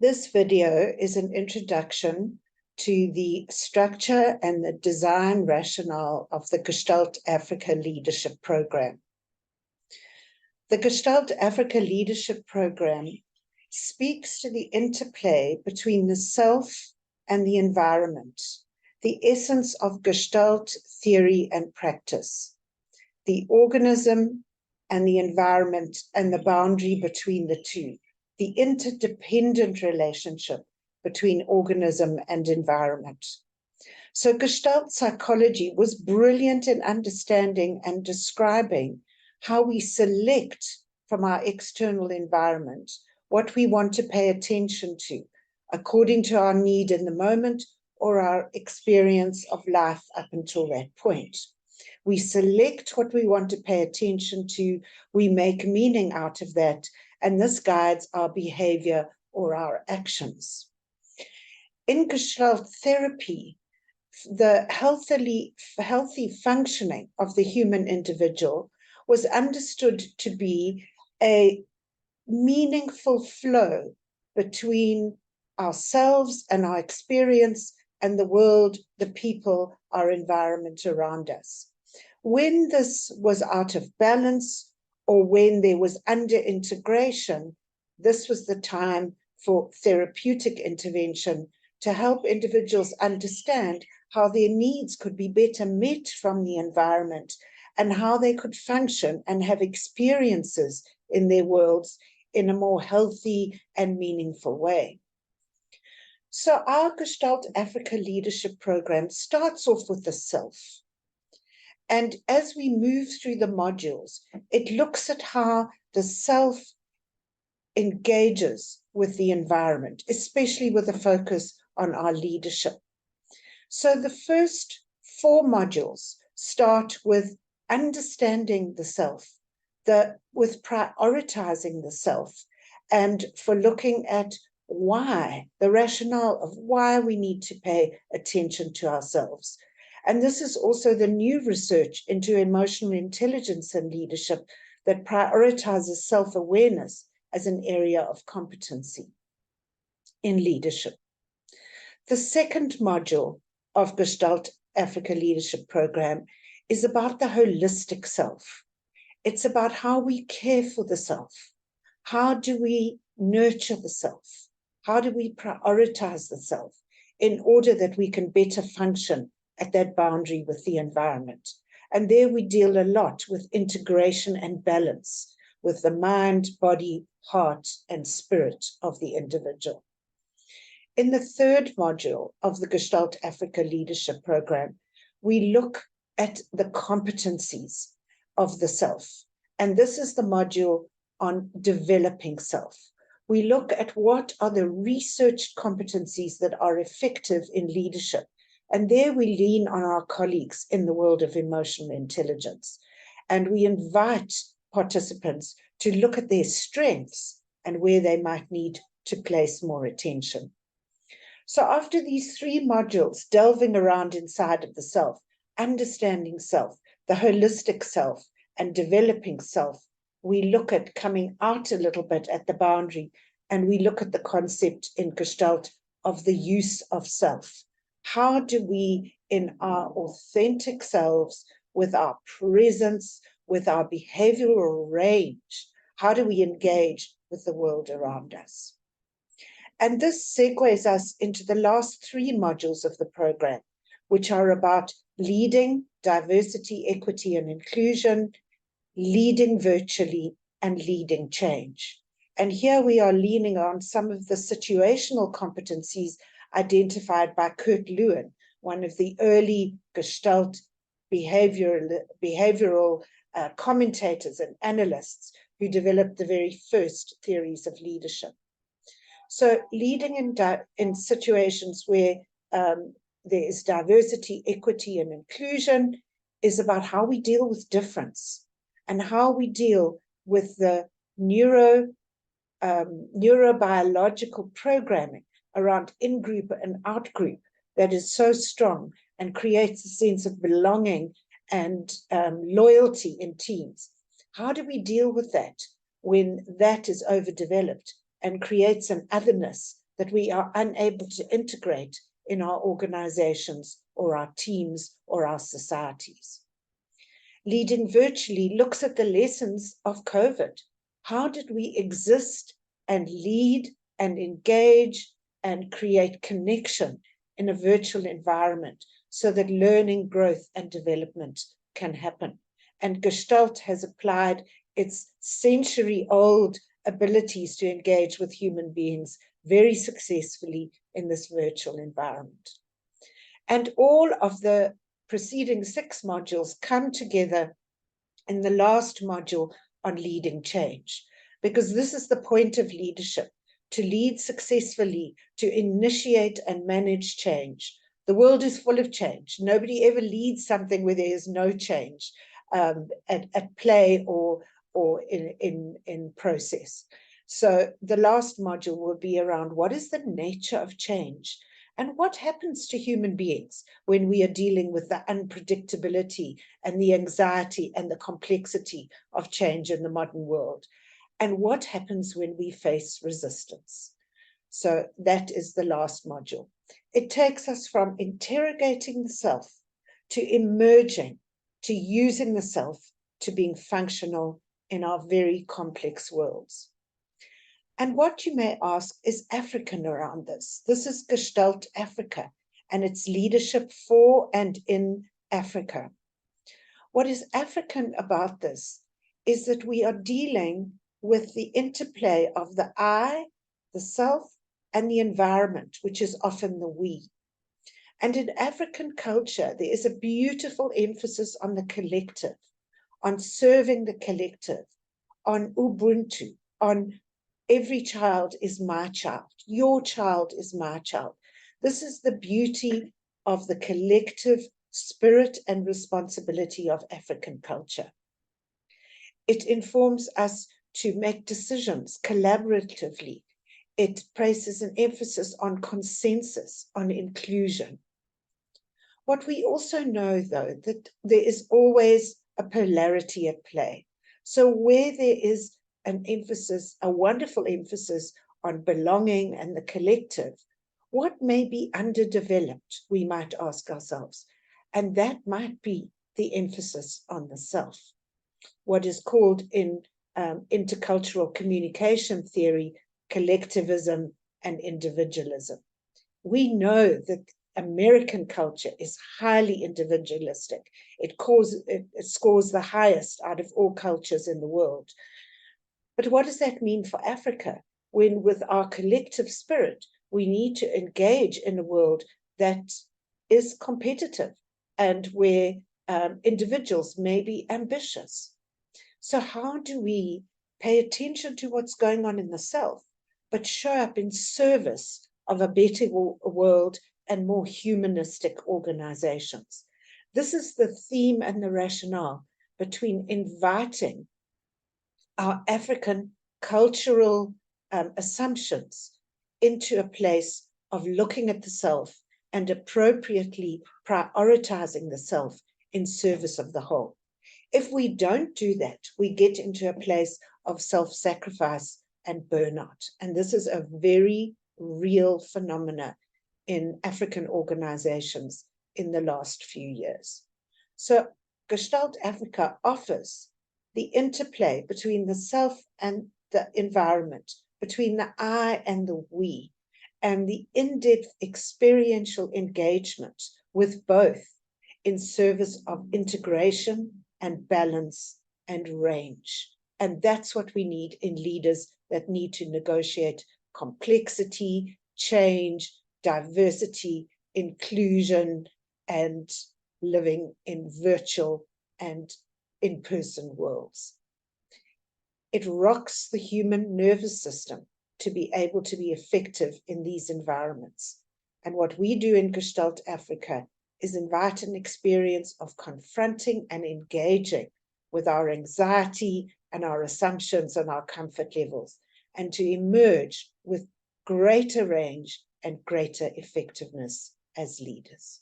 This video is an introduction to the structure and the design rationale of the Gestalt Africa Leadership Program. The Gestalt Africa Leadership Program speaks to the interplay between the self and the environment, the essence of Gestalt theory and practice, the organism and the environment and the boundary between the two, the interdependent relationship between organism and environment. So Gestalt psychology was brilliant in understanding and describing how we select from our external environment what we want to pay attention to, according to our need in the moment or our experience of life up until that point. We select what we want to pay attention to, we make meaning out of that, and this guides our behavior or our actions. In Gestalt therapy, the healthy functioning of the human individual was understood to be a meaningful flow between ourselves and our experience and the world, the people, our environment around us. When this was out of balance or when there was under-integration, this was the time for therapeutic intervention to help individuals understand how their needs could be better met from the environment and how they could function and have experiences in their worlds in a more healthy and meaningful way. So our Gestalt Africa Leadership Program starts off with the self. And as we move through the modules, it looks at how the self engages with the environment, especially with a focus on our leadership. So the first 4 modules start with understanding the self, with prioritizing the self, and for looking at why, the rationale of why we need to pay attention to ourselves. And this is also the new research into emotional intelligence and leadership that prioritizes self-awareness as an area of competency in leadership. The second module of Gestalt Africa Leadership Program is about the holistic self. It's about how we care for the self. How do we nurture the self? How do we prioritize the self in order that we can better function at that boundary with the environment? And there we deal a lot with integration and balance with the mind, body, heart, and spirit of the individual. In the third module of the Gestalt Africa Leadership Program, we look at the competencies of the self. And this is the module on developing self. We look at what are the researched competencies that are effective in leadership. And there we lean on our colleagues in the world of emotional intelligence. And we invite participants to look at their strengths and where they might need to place more attention. So after these 3 modules, delving around inside of the self, understanding self, the holistic self, and developing self, we look at coming out a little bit at the boundary, and we look at the concept in Gestalt of the use of self. How do we, in our authentic selves, with our presence, with our behavioral range, how do we engage with the world around us? And this segues us into the last 3 modules of the program, which are about leading diversity, equity, and inclusion, leading virtually, and leading change. And here we are leaning on some of the situational competencies identified by Kurt Lewin, one of the early Gestalt behavioral commentators and analysts who developed the very first theories of leadership. So leading in situations where there is diversity, equity, and inclusion is about how we deal with difference and how we deal with the neurobiological programming around in-group and out-group that is so strong and creates a sense of belonging and loyalty in teams. How do we deal with that when that is overdeveloped and creates an otherness that we are unable to integrate in our organizations or our teams or our societies. Leading virtually looks at the lessons of COVID. How did we exist and lead and engage and create connection in a virtual environment so that learning, growth, and development can happen? And Gestalt has applied its century-old abilities to engage with human beings very successfully in this virtual environment. And all of the preceding 6 modules come together in the last module on leading change, because this is the point of leadership, to lead successfully, to initiate and manage change. The world is full of change. Nobody ever leads something where there is no change at play or in process. So the last module will be around what is the nature of change and what happens to human beings when we are dealing with the unpredictability and the anxiety and the complexity of change in the modern world, and what happens when we face resistance. So that is the last module. It takes us from interrogating the self to emerging, to using the self, to being functional in our very complex worlds. And what you may ask is African around this. This is Gestalt Africa and its leadership for and in Africa. What is African about this is that we are dealing with the interplay of the I, the self, and the environment, which is often the we. And in African culture, there is a beautiful emphasis on the collective, on serving the collective, on Ubuntu, on every child is my child. Your child is my child. This is the beauty of the collective spirit and responsibility of African culture. It informs us to make decisions collaboratively. It places an emphasis on consensus, on inclusion. What we also know, though, that there is always a polarity at play. So where there is an emphasis, a wonderful emphasis on belonging and the collective, what may be underdeveloped, we might ask ourselves, and that might be the emphasis on the self. What is called in intercultural communication theory, collectivism and individualism. We know that American culture is highly individualistic. It scores the highest out of all cultures in the world. But what does that mean for Africa, when with our collective spirit, we need to engage in a world that is competitive and where individuals may be ambitious? So how do we pay attention to what's going on in the self, but show up in service of a better world and more humanistic organizations? This is the theme and the rationale between inviting our African cultural assumptions into a place of looking at the self and appropriately prioritizing the self in service of the whole. If we don't do that, we get into a place of self-sacrifice and burnout. And this is a very real phenomena in African organizations in the last few years. So Gestalt Africa offers the interplay between the self and the environment, between the I and the we, and the in-depth experiential engagement with both in service of integration and balance and range. And that's what we need in leaders that need to negotiate complexity, change, diversity, inclusion, and living in virtual and in-person worlds. It rocks the human nervous system to be able to be effective in these environments. And what we do in Gestalt Africa is invite an experience of confronting and engaging with our anxiety and our assumptions and our comfort levels, and to emerge with greater range and greater effectiveness as leaders.